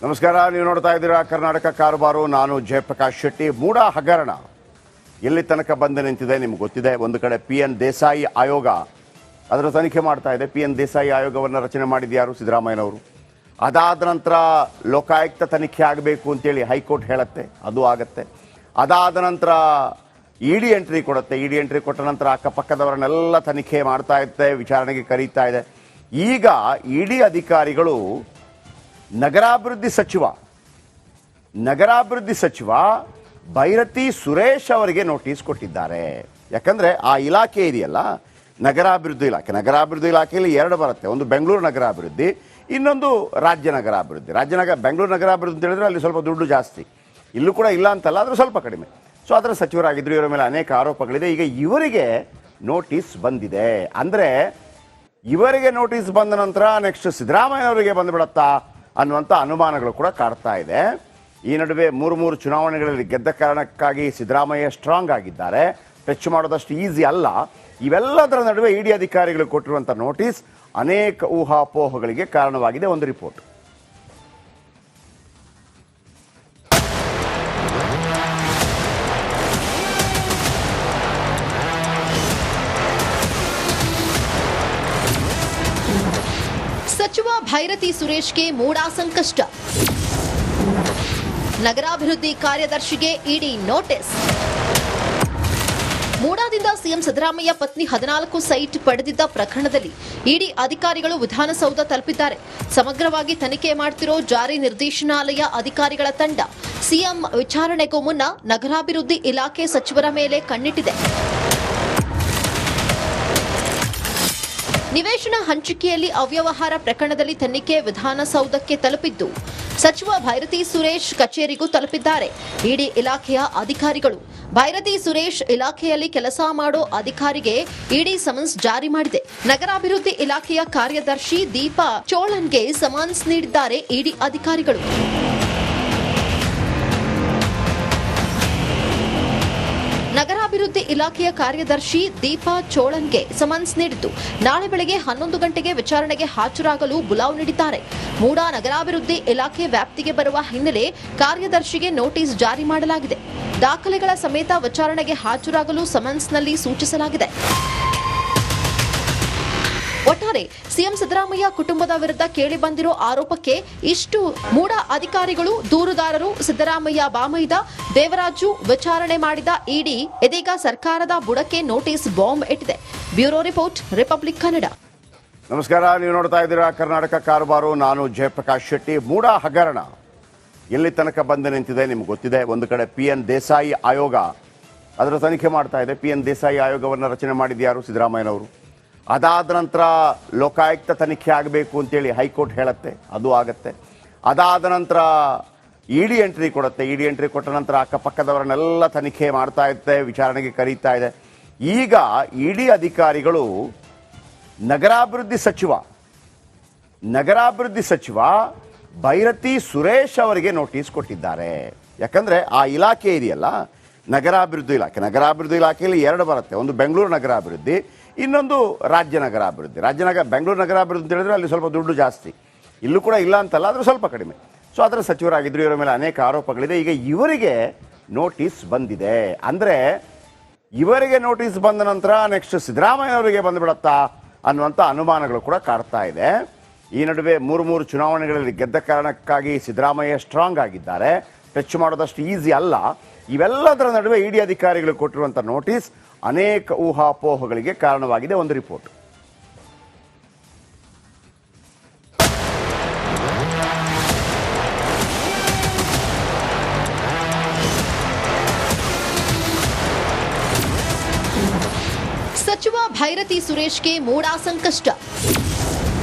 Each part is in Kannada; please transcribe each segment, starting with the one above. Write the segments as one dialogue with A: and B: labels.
A: ನಮಸ್ಕಾರ. ನೀವು ನೋಡ್ತಾ ಇದ್ದೀರಾ ಕರ್ನಾಟಕ ಕಾರುಬಾರು. ನಾನು ಜಯಪ್ರಕಾಶ್ ಶೆಟ್ಟಿ. ಮೂಡ ಹಗರಣ ಎಲ್ಲಿ ತನಕ ಬಂದು ನಿಂತಿದೆ ನಿಮ್ಗೆ ಗೊತ್ತಿದೆ. ಒಂದು ಕಡೆ PN ದೇಸಾಯಿ ಆಯೋಗ ಅದರ ತನಿಖೆ ಮಾಡ್ತಾ ಇದೆ. PN ದೇಸಾಯಿ ಆಯೋಗವನ್ನು ರಚನೆ ಮಾಡಿದ್ಯಾರು? ಸಿದ್ದರಾಮಯ್ಯನವರು. ಅದಾದ ನಂತರ ಲೋಕಾಯುಕ್ತ ತನಿಖೆ ಆಗಬೇಕು ಅಂತೇಳಿ ಹೈಕೋರ್ಟ್ ಹೇಳುತ್ತೆ, ಅದು ಆಗತ್ತೆ. ಅದಾದ ನಂತರ ED ಎಂಟ್ರಿ ಕೊಡುತ್ತೆ. ED ಎಂಟ್ರಿ ಕೊಟ್ಟ ನಂತರ ಅಕ್ಕಪಕ್ಕದವರನ್ನೆಲ್ಲ ತನಿಖೆ ಮಾಡ್ತಾ ಇರುತ್ತೆ, ವಿಚಾರಣೆಗೆ ಕರೀತಾ ಇದೆ. ಈಗ ED ಅಧಿಕಾರಿಗಳು ನಗರಾಭಿವೃದ್ಧಿ ಸಚಿವ ಭೈರತಿ ಸುರೇಶ್ ಅವರಿಗೆ ನೋಟಿಸ್ ಕೊಟ್ಟಿದ್ದಾರೆ. ಯಾಕಂದ್ರೆ ಆ ಇಲಾಖೆ ಇದೆಯಲ್ಲ, ನಗರಾಭಿವೃದ್ಧಿ ಇಲಾಖೆಯಲ್ಲಿ ಎರಡು ಬರುತ್ತೆ. ಒಂದು ಬೆಂಗಳೂರು ನಗರಾಭಿವೃದ್ಧಿ, ಇನ್ನೊಂದು ರಾಜ್ಯ ನಗರಾಭಿವೃದ್ಧಿ. ಬೆಂಗಳೂರು ನಗರಾಭಿವೃದ್ಧಿ ಅಂತ ಹೇಳಿದ್ರೆ ಅಲ್ಲಿ ಸ್ವಲ್ಪ ದುಡ್ಡು ಜಾಸ್ತಿ, ಇಲ್ಲೂ ಕೂಡ ಇಲ್ಲ ಅಂತಲ್ಲ, ಆದರೆ ಸ್ವಲ್ಪ ಕಡಿಮೆ. ಸೊ ಅದರ ಸಚಿವರಾಗಿದ್ದರು. ಇವರ ಮೇಲೆ ಅನೇಕ ಆರೋಪಗಳಿದೆ. ಈಗ ಇವರಿಗೆ ನೋಟಿಸ್ ಬಂದಿದೆ. ಅಂದರೆ ಇವರಿಗೆ ನೋಟಿಸ್ ಬಂದ ನಂತರ ನೆಕ್ಸ್ಟ್ ಸಿದ್ದರಾಮಯ್ಯನವರಿಗೆ ಬಂದುಬಿಡತ್ತಾ ಅನ್ನುವಂಥ ಅನುಮಾನಗಳು ಕೂಡ ಕಾಡ್ತಾ ಇದೆ. ಈ ನಡುವೆ ಮೂರು ಚುನಾವಣೆಗಳಲ್ಲಿ ಗೆದ್ದ ಕಾರಣಕ್ಕಾಗಿ ಸಿದ್ದರಾಮಯ್ಯ ಸ್ಟ್ರಾಂಗ್ ಆಗಿದ್ದಾರೆ. ಟಚ್ ಮಾಡೋದಷ್ಟು ಈಸಿ ಅಲ್ಲ. ಇವೆಲ್ಲದರ ನಡುವೆ ED ಅಧಿಕಾರಿಗಳು ಕೊಟ್ಟಿರುವಂಥ ನೋಟಿಸ್ ಅನೇಕ ಊಹಾಪೋಹಗಳಿಗೆ ಕಾರಣವಾಗಿದೆ. ಒಂದು ರಿಪೋರ್ಟ್.
B: ಸಚಿವ ಭೈರತಿ ಸುರೇಶ್ಗೆ ಮೂಡ ಸಂಕಷ್ಟ. ನಗರಾಭಿವೃದ್ಧಿ ಕಾರ್ಯದರ್ಶಿಗೆ ED ನೋಟಿಸ್. ಮೂಡಾದಿಂದ ಸಿಎಂ ಸಿದ್ದರಾಮಯ್ಯ ಪತ್ನಿ 14 ಸೈಟ್ ಪಡೆದಿದ್ದ ಪ್ರಕರಣದಲ್ಲಿ ED ಅಧಿಕಾರಿಗಳು ವಿಧಾನಸೌಧ ತಲುಪಿದ್ದಾರೆ. ಸಮಗ್ರವಾಗಿ ತನಿಖೆ ಮಾಡ್ತಿರೋ ಜಾರಿ ನಿರ್ದೇಶನಾಲಯ ಅಧಿಕಾರಿಗಳ ತಂಡ ಸಿಎಂ ವಿಚಾರಣೆಗೂ ಮುನ್ನ ನಗರಾಭಿವೃದ್ಧಿ ಇಲಾಖೆ ಸಚಿವರ ಮೇಲೆ ಕಣ್ಣಿಟ್ಟಿದೆ. ನಿವೇಶನ ಹಂಚಿಕೆಯಲ್ಲಿ ಅವ್ಯವಹಾರ ಪ್ರಕರಣದಲ್ಲಿ ತನಿಖೆ ವಿಧಾನಸೌಧಕ್ಕೆ ತಲುಪಿದ್ದು, ಸಚಿವ ಭೈರತಿ ಸುರೇಶ್ ಕಚೇರಿಗೂ ತಲುಪಿದ್ದಾರೆ ED ಇಲಾಖೆಯ ಅಧಿಕಾರಿಗಳು. ಭೈರತಿ ಸುರೇಶ್ ಇಲಾಖೆಯಲ್ಲಿ ಕೆಲಸ ಮಾಡೋ ಅಧಿಕಾರಿಗೆ ED ಸಮನ್ಸ್ ಜಾರಿ ಮಾಡಿದೆ. ನಗರಾಭಿವೃದ್ಧಿ ಇಲಾಖೆಯ ಕಾರ್ಯದರ್ಶಿ ದೀಪಾ ಚೋಳನ್ಗೆ ಸಮನ್ಸ್ ನೀಡಿದ್ದಾರೆ ED ಅಧಿಕಾರಿಗಳು. ನಗರಾಭಿವೃದ್ಧಿ ಇಲಾಖೆಯ ಕಾರ್ಯದರ್ಶಿ ದೀಪಾ ಚೋಳನ್ಗೆ ಸಮನ್ಸ್ ನೀಡಿದ್ದು, ನಾಳೆ ಬೆಳಗ್ಗೆ 11 ಗಂಟೆಗೆ ವಿಚಾರಣೆಗೆ ಹಾಜರಾಗಲು ಬುಲಾವ್ ನೀಡಿದ್ದಾರೆ. ಮೂಡಾ ನಗರಾಭಿವೃದ್ಧಿ ಇಲಾಖೆ ವ್ಯಾಪ್ತಿಗೆ ಬರುವ ಹಿನ್ನೆಲೆ ಕಾರ್ಯದರ್ಶಿಗೆ ನೋಟಿಸ್ ಜಾರಿ ಮಾಡಲಾಗಿದೆ. ದಾಖಲೆಗಳ ಸಮೇತ ವಿಚಾರಣೆಗೆ ಹಾಜರಾಗಲು ಸಮನ್ಸ್ನಲ್ಲಿ ಸೂಚಿಸಲಾಗಿದೆ. ಒಟ್ಟಾರೆ ಸಿಎಂ ಸಿದ್ದರಾಮಯ್ಯ ಕುಟುಂಬದ ವಿರುದ್ಧ ಕೇಳಿಬಂದಿರೋ ಆರೋಪಕ್ಕೆ ಇಷ್ಟು ಮೂಡ ಅಧಿಕಾರಿಗಳು, ದೂರುದಾರರು, ಸಿದ್ದರಾಮಯ್ಯ ಬಾಮೈದ ದೇವರಾಜು ವಿಚಾರಣೆ ಮಾಡಿದ ED ಇದೀಗ ಸರ್ಕಾರದ ಬುಡಕ್ಕೆ ನೋಟಿಸ್ ಬಾಂಬ್ ಇಟ್ಟಿದೆ. Bureau report, republic Kannada.
A: ನಮಸ್ಕಾರ. ನೀವು ನೋಡ್ತಾ ಇದ್ದೀರಾ ಕರ್ನಾಟಕ ಕಾರುಬಾರು. ನಾನು ಜಯಪ್ರಕಾಶ್ ಶೆಟ್ಟಿ. ಮೂಡ ಹಗರಣ ಎಲ್ಲಿ ತನಕ ಬಂದು ನಿಂತಿದೆ ನಿಮ್ಗೆ ಗೊತ್ತಿದೆ. ಒಂದು ಕಡೆ PN ದೇಸಾಯಿ ಆಯೋಗ ಅದರ ತನಿಖೆ ಮಾಡ್ತಾ ಇದೆ. PN ದೇಸಾಯಿ ಆಯೋಗವನ್ನು ರಚನೆ ಮಾಡಿದ್ಯಾರು? ಸಿದ್ದರಾಮಯ್ಯನವರು. ಅದಾದ ನಂತರ ಲೋಕಾಯುಕ್ತ ತನಿಖೆ ಆಗಬೇಕು ಅಂತೇಳಿ ಹೈಕೋರ್ಟ್ ಹೇಳುತ್ತೆ, ಅದು ಆಗತ್ತೆ. ಅದಾದ ನಂತರ ED ಎಂಟ್ರಿ ಕೊಡುತ್ತೆ. ED ಎಂಟ್ರಿ ಕೊಟ್ಟ ನಂತರ ಅಕ್ಕಪಕ್ಕದವರನ್ನೆಲ್ಲ ತನಿಖೆ ಮಾಡ್ತಾ ಇರುತ್ತೆ, ವಿಚಾರಣೆಗೆ ಕರೀತಾ ಇದೆ. ಈಗ ED ಅಧಿಕಾರಿಗಳು ನಗರಾಭಿವೃದ್ಧಿ ಸಚಿವ ಭೈರತಿ ಸುರೇಶ್ ಅವರಿಗೆ ನೋಟಿಸ್ ಕೊಟ್ಟಿದ್ದಾರೆ. ಯಾಕಂದ್ರೆ ಆ ಇಲಾಖೆ ಇದೆಯಲ್ಲ, ನಗರಾಭಿವೃದ್ಧಿ ಇಲಾಖೆಯಲ್ಲಿ ಎರಡು ಬರುತ್ತೆ. ಒಂದು ಬೆಂಗಳೂರು ನಗರಾಭಿವೃದ್ಧಿ, ಇನ್ನೊಂದು ರಾಜ್ಯ ನಗರಾಭಿವೃದ್ಧಿ. ಬೆಂಗಳೂರು ನಗರಾಭಿವೃದ್ಧಿ ಅಂತ ಹೇಳಿದ್ರೆ ಅಲ್ಲಿ ಸ್ವಲ್ಪ ದುಡ್ಡು ಜಾಸ್ತಿ, ಇಲ್ಲೂ ಕೂಡ ಇಲ್ಲ ಅಂತಲ್ಲ, ಆದರೆ ಸ್ವಲ್ಪ ಕಡಿಮೆ. ಸೊ ಅದರ ಸಚಿವರಾಗಿದ್ದರು. ಇವರ ಮೇಲೆ ಅನೇಕ ಆರೋಪಗಳಿದೆ. ಈಗ ಇವರಿಗೆ ನೋಟಿಸ್ ಬಂದಿದೆ. ಅಂದರೆ ಇವರಿಗೆ ನೋಟಿಸ್ ಬಂದ ನಂತರ ನೆಕ್ಸ್ಟ್ ಸಿದ್ದರಾಮಯ್ಯನವರಿಗೆ ಬಂದುಬಿಡತ್ತಾ ಅನ್ನುವಂಥ ಅನುಮಾನಗಳು ಕೂಡ ಕಾಡ್ತಾ ಇದೆ. ಈ ನಡುವೆ ಮೂರು ಚುನಾವಣೆಗಳಲ್ಲಿ ಗೆದ್ದ ಕಾರಣಕ್ಕಾಗಿ ಸಿದ್ದರಾಮಯ್ಯ ಸ್ಟ್ರಾಂಗ್ ಆಗಿದ್ದಾರೆ. ಟಚ್ ಮಾಡೋದಷ್ಟು ಈಸಿ ಅಲ್ಲ. ಇವೆಲ್ಲದರ ನಡುವೆ ED ಅಧಿಕಾರಿಗಳು ಕೊಟ್ಟಿರುವಂಥ ನೋಟಿಸ್ ಅನೇಕ ಊಹಾಪೋಹಗಳಿಗೆ ಕಾರಣವಾಗಿದೆ. ಒಂದು ರಿಪೋರ್ಟ್.
B: ಸಚಿವ ಭೈರತಿ ಸುರೇಶ್ಗೆ ಮೂಡ ಸಂಕಷ್ಟ.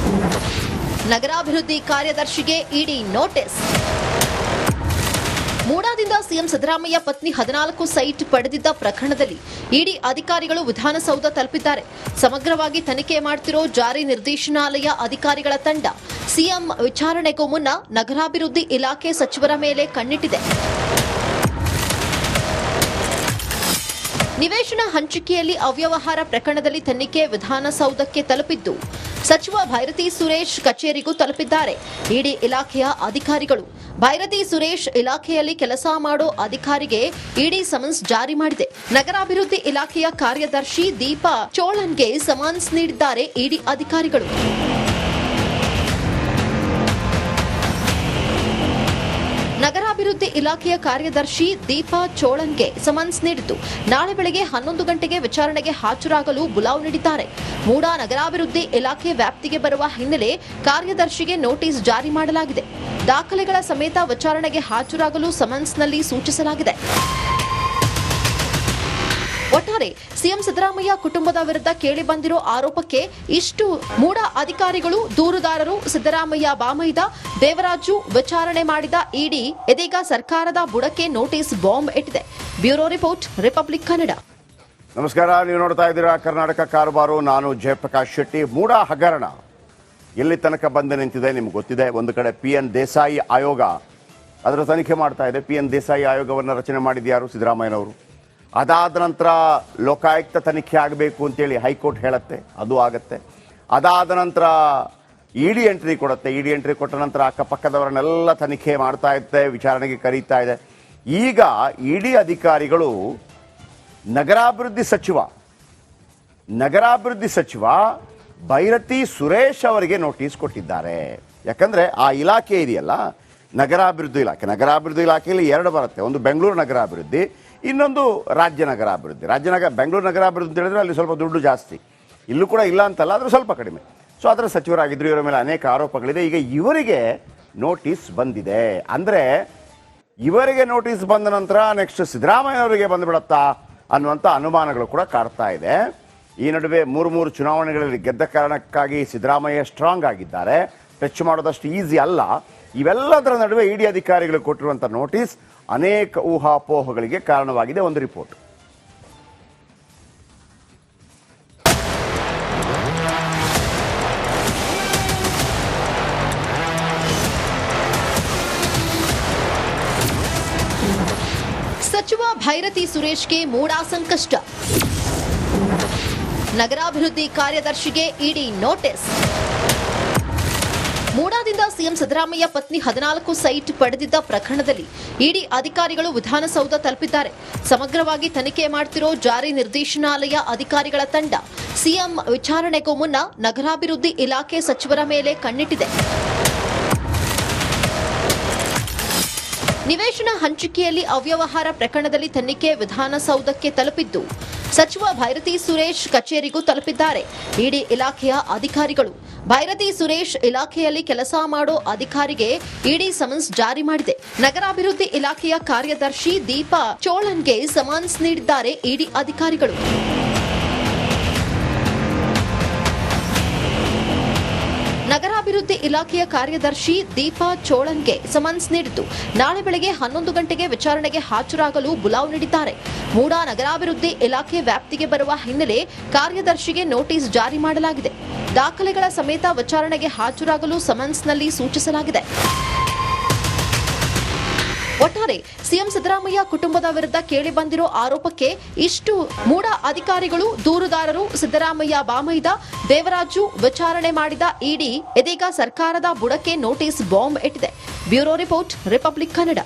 B: ನಗರಾಭಿವೃದ್ಧಿ ಕಾರ್ಯದರ್ಶಿಗೆ ED ನೋಟಿಸ್. ಮೂಡಾದಿಂದ ಸಿಎಂ ಸಿದ್ದರಾಮಯ್ಯ ಪತ್ನಿ 14 ಸೈಟ್ ಪಡೆದಿದ್ದ ಪ್ರಕರಣದಲ್ಲಿ ED ಅಧಿಕಾರಿಗಳು ವಿಧಾನಸೌಧ ತಲುಪಿದ್ದಾರೆ. ಸಮಗ್ರವಾಗಿ ತನಿಖೆ ಮಾಡ್ತಿರೋ ಜಾರಿ ನಿರ್ದೇಶನಾಲಯ ಅಧಿಕಾರಿಗಳ ತಂಡ ಸಿಎಂ ವಿಚಾರಣೆಗೂ ಮುನ್ನ ನಗರಾಭಿವೃದ್ಧಿ ಇಲಾಖೆ ಸಚಿವರ ಮೇಲೆ ಕಣ್ಣಿಟ್ಟಿದೆ. ನಿವೇಶನ ಹಂಚಿಕೆಯಲ್ಲಿ ಅವ್ಯವಹಾರ ಪ್ರಕರಣದಲ್ಲಿ ತನಿಖೆ ವಿಧಾನಸೌಧಕ್ಕೆ ತಲುಪಿದ್ದು ಸಚಿವ ಭೈರತಿ ಸುರೇಶ್ ಕಚೇರಿಗೂ ತಲುಪಿದ್ದಾರೆ ಇಡಿ ಇಲಾಖೆಯ ಅಧಿಕಾರಿಗಳು. ಭೈರತಿ ಸುರೇಶ್ ಇಲಾಖೆಯಲ್ಲಿ ಕೆಲಸ ಮಾಡೋ ಅಧಿಕಾರಿಗೆ ಇಡಿ ಸಮನ್ಸ್ ಜಾರಿ ಮಾಡಿದೆ. ನಗರಾಭಿವೃದ್ಧಿ ಇಲಾಖೆಯ ಕಾರ್ಯದರ್ಶಿ ದೀಪಾ ಚೋಳನ್ಗೆ ಸಮನ್ಸ್ ನೀಡಿದ್ದಾರೆ ಇಡಿ ಅಧಿಕಾರಿಗಳು. ನಗರಾಭಿವೃದ್ಧಿ ಇಲಾಖೆಯ ಕಾರ್ಯದರ್ಶಿ ದೀಪಾ ಚೋಳನ್ಗೆ ಸಮನ್ಸ್ ನೀಡಿದ್ದು ನಾಳೆ ಬೆಳಗ್ಗೆ 11 ಗಂಟೆಗೆ ವಿಚಾರಣೆಗೆ ಹಾಜರಾಗಲು ಬುಲಾವ್ ನೀಡಿದ್ದಾರೆ. ಮೂಡಾ ನಗರಾಭಿವೃದ್ಧಿ ಇಲಾಖೆ ವ್ಯಾಪ್ತಿಗೆ ಬರುವ ಹಿನ್ನೆಲೆ ಕಾರ್ಯದರ್ಶಿಗೆ ನೋಟಿಸ್ ಜಾರಿ ಮಾಡಲಾಗಿದೆ. ದಾಖಲೆಗಳ ಸಮೇತ ವಿಚಾರಣೆಗೆ ಹಾಜರಾಗಲು ಸಮನ್ಸ್ನಲ್ಲಿ ಸೂಚಿಸಲಾಗಿದೆ. ಒಟ್ಟಾರೆ ಸಿಎಂ ಸಿದ್ದರಾಮಯ್ಯ ಕುಟುಂಬದ ವಿರುದ್ಧ ಕೇಳಿಬಂದಿರೋ ಆರೋಪಕ್ಕೆ ಇಷ್ಟು ಮೂಡಾ ಅಧಿಕಾರಿಗಳು, ದೂರುದಾರರು, ಸಿದ್ದರಾಮಯ್ಯ ಬಾಮೈದ, ದೇವರಾಜು ವಿಚಾರಣೆ ಮಾಡಿದ ಇಡಿ ಇದೀಗ ಸರ್ಕಾರದ ಬುಡಕ್ಕೆ ನೋಟಿಸ್ ಬಾಂಬ್ ಇಟ್ಟಿದೆ. Bureau report, republic Kannada.
A: ನಮಸ್ಕಾರ, ನೀವು ನೋಡ್ತಾ ಇದ್ದೀರಾ ಕರ್ನಾಟಕ ಕಾರುಬಾರು. ನಾನು ಜಯಪ್ರಕಾಶ್ ಶೆಟ್ಟಿ. ಮೂಡಾ ಹಗರಣ ಎಲ್ಲಿ ತನಕ ಬಂದು ನಿಂತಿದೆ ನಿಮ್ಗೆ ಗೊತ್ತಿದೆ. ಒಂದು ಕಡೆ PN ದೇಸಾಯಿ ಆಯೋಗ ಅದರ ತನಿಖೆ ಮಾಡ್ತಾ ಇದೆ. PN ದೇಸಾಯಿ ಆಯೋಗವನ್ನು ರಚನೆ ಮಾಡಿದ್ಯಾರು? ಸಿದ್ದರಾಮಯ್ಯನವರು. ಅದಾದ ನಂತರ ಲೋಕಾಯುಕ್ತ ತನಿಖೆ ಆಗಬೇಕು ಅಂತೇಳಿ ಹೈಕೋರ್ಟ್ ಹೇಳುತ್ತೆ, ಅದು ಆಗತ್ತೆ. ಅದಾದ ನಂತರ ಇಡಿ ಎಂಟ್ರಿ ಕೊಡುತ್ತೆ. ಇಡಿ ಎಂಟ್ರಿ ಕೊಟ್ಟ ನಂತರ ಅಕ್ಕಪಕ್ಕದವರನ್ನೆಲ್ಲ ತನಿಖೆ ಮಾಡ್ತಾ ಇರುತ್ತೆ, ವಿಚಾರಣೆಗೆ ಕರೀತಾ ಇದೆ. ಈಗ ಇಡಿ ಅಧಿಕಾರಿಗಳು ನಗರಾಭಿವೃದ್ಧಿ ಸಚಿವ ಭೈರತಿ ಸುರೇಶ್ ಅವರಿಗೆ ನೋಟಿಸ್ ಕೊಟ್ಟಿದ್ದಾರೆ. ಯಾಕಂದ್ರೆ ಆ ಇಲಾಖೆ ಇದೆಯಲ್ಲ, ನಗರಾಭಿವೃದ್ಧಿ ಇಲಾಖೆಯಲ್ಲಿ ಎರಡು ಬರುತ್ತೆ. ಒಂದು ಬೆಂಗಳೂರು ನಗರಾಭಿವೃದ್ಧಿ, ಇನ್ನೊಂದು ರಾಜ್ಯ ನಗರಾಭಿವೃದ್ಧಿ. ಬೆಂಗಳೂರು ನಗರಾಭಿವೃದ್ಧಿ ಅಂತ ಹೇಳಿದ್ರೆ ಅಲ್ಲಿ ಸ್ವಲ್ಪ ದುಡ್ಡು ಜಾಸ್ತಿ, ಇಲ್ಲೂ ಕೂಡ ಇಲ್ಲ ಅಂತಲ್ಲ, ಆದರೆ ಸ್ವಲ್ಪ ಕಡಿಮೆ. ಸೊ ಅದರ ಸಚಿವರಾಗಿದ್ದರು. ಇವರ ಮೇಲೆ ಅನೇಕ ಆರೋಪಗಳಿದೆ. ಈಗ ಇವರಿಗೆ ನೋಟಿಸ್ ಬಂದಿದೆ. ಅಂದರೆ ಇವರಿಗೆ ನೋಟಿಸ್ ಬಂದ ನಂತರ ನೆಕ್ಸ್ಟ್ ಸಿದ್ದರಾಮಯ್ಯನವರಿಗೆ ಬಂದುಬಿಡತ್ತಾ ಅನ್ನುವಂಥ ಅನುಮಾನಗಳು ಕೂಡ ಕಾಡ್ತಾ ಇದೆ. ಈ ನಡುವೆ ಮೂರು ಚುನಾವಣೆಗಳಲ್ಲಿ ಗೆದ್ದ ಕಾರಣಕ್ಕಾಗಿ ಸಿದ್ದರಾಮಯ್ಯ ಸ್ಟ್ರಾಂಗ್ ಆಗಿದ್ದಾರೆ. ಟಚ್ ಮಾಡೋದಷ್ಟು ಈಸಿ ಅಲ್ಲ. ಇವೆಲ್ಲದರ ನಡುವೆ ಇಡಿ ಅಧಿಕಾರಿಗಳು ಕೊಟ್ಟಿರುವಂಥ ನೋಟಿಸ್ ಅನೇಕ ಊಹಾಪೋಹಗಳಿಗೆ ಕಾರಣವಾಗಿದೆ. ಒಂದು ರಿಪೋರ್ಟ್.
B: ಸಚಿವ ಭೈರತಿ ಸುರೇಶ್ಗೆ ಮೂಡಾ ಸಂಕಷ್ಟ. ನಗರಾಭಿವೃದ್ಧಿ ಕಾರ್ಯದರ್ಶಿಗೆ ಇಡಿ ನೋಟಿಸ್. ಮೂಡಾದಿಂದ ಸಿಎಂ ಸಿದ್ದರಾಮಯ್ಯ ಪತ್ನಿ 14 ಸೈಟ್ ಪಡೆದಿದ್ದ ಪ್ರಕರಣದಲ್ಲಿ ಇಡಿ ಅಧಿಕಾರಿಗಳು ವಿಧಾನಸೌಧ ತಲುಪಿದ್ದಾರೆ. ಸಮಗ್ರವಾಗಿ ತನಿಖೆ ಮಾಡ್ತಿರೋ ಜಾರಿ ನಿರ್ದೇಶನಾಲಯ ಅಧಿಕಾರಿಗಳ ತಂಡ ಸಿಎಂ ವಿಚಾರಣೆಗೂ ಮುನ್ನ ನಗರಾಭಿವೃದ್ಧಿ ಇಲಾಖೆ ಸಚಿವರ ಮೇಲೆ ಕಣ್ಣಿಟ್ಟಿದೆ. ನಿವೇಶನ ಹಂಚಿಕೆಯಲ್ಲಿ ಅವ್ಯವಹಾರ ಪ್ರಕರಣದಲ್ಲಿ ತನಿಖೆ ವಿಧಾನಸೌಧಕ್ಕೆ ತಲುಪಿದ್ದು ಸಚಿವ ಭೈರತಿ ಸುರೇಶ್ ಕಚೇರಿಗೂ ತಲುಪಿದ್ದಾರೆ ಇಡಿ ಇಲಾಖೆಯ ಅಧಿಕಾರಿಗಳು. ಭೈರತಿ ಸುರೇಶ್ ಇಲಾಖೆಯಲ್ಲಿ ಕೆಲಸ ಮಾಡೋ ಅಧಿಕಾರಿಗೆ ಇಡಿ ಸಮನ್ಸ್ ಜಾರಿ ಮಾಡಿದೆ. ನಗರಾಭಿವೃದ್ಧಿ ಇಲಾಖೆಯ ಕಾರ್ಯದರ್ಶಿ ದೀಪಾ ಚೋಳನ್ಗೆ ಸಮನ್ಸ್ ನೀಡಿದ್ದಾರೆ ಇಡಿ ಅಧಿಕಾರಿಗಳು. ನಗರಾಭಿವೃದ್ಧಿ ಇಲಾಖೆಯ ಕಾರ್ಯದರ್ಶಿ ದೀಪಾ ಚೋಳನ್ಗೆ ಸಮನ್ಸ್ ನೀಡಿದ್ದು ನಾಳೆ ಬೆಳಗ್ಗೆ 11 ಗಂಟೆಗೆ ವಿಚಾರಣೆಗೆ ಹಾಜರಾಗಲು ಬುಲಾವ್ ನೀಡಿದ್ದಾರೆ. ಮೂಡಾ ನಗರಾಭಿವೃದ್ಧಿ ಇಲಾಖೆ ವ್ಯಾಪ್ತಿಗೆ ಬರುವ ಹಿನ್ನೆಲೆ ಕಾರ್ಯದರ್ಶಿಗೆ ನೋಟಿಸ್ ಜಾರಿ ಮಾಡಲಾಗಿದೆ. ದಾಖಲೆಗಳ ಸಮೇತ ವಿಚಾರಣೆಗೆ ಹಾಜರಾಗಲು ಸಮನ್ಸ್ನಲ್ಲಿ ಸೂಚಿಸಲಾಗಿದೆ. ಒಟ್ಟಾರೆ ಸಿಎಂ ಸಿದ್ದರಾಮಯ್ಯ ಕುಟುಂಬದ ವಿರುದ್ಧ ಕೇಳಿಬಂದಿರೋ ಆರೋಪಕ್ಕೆ ಇಷ್ಟು ಮೂಡಾ ಅಧಿಕಾರಿಗಳು, ದೂರುದಾರರು, ಸಿದ್ದರಾಮಯ್ಯ ಬಾಮೈದ, ದೇವರಾಜು ವಿಚಾರಣೆ ಮಾಡಿದ ಇಡಿ ಇದೀಗ ಸರ್ಕಾರದ ಬುಡಕ್ಕೆ ನೋಟಿಸ್ ಬಾಂಬ್ ಇಟ್ಟಿದೆ. Bureau report, republic Kannada.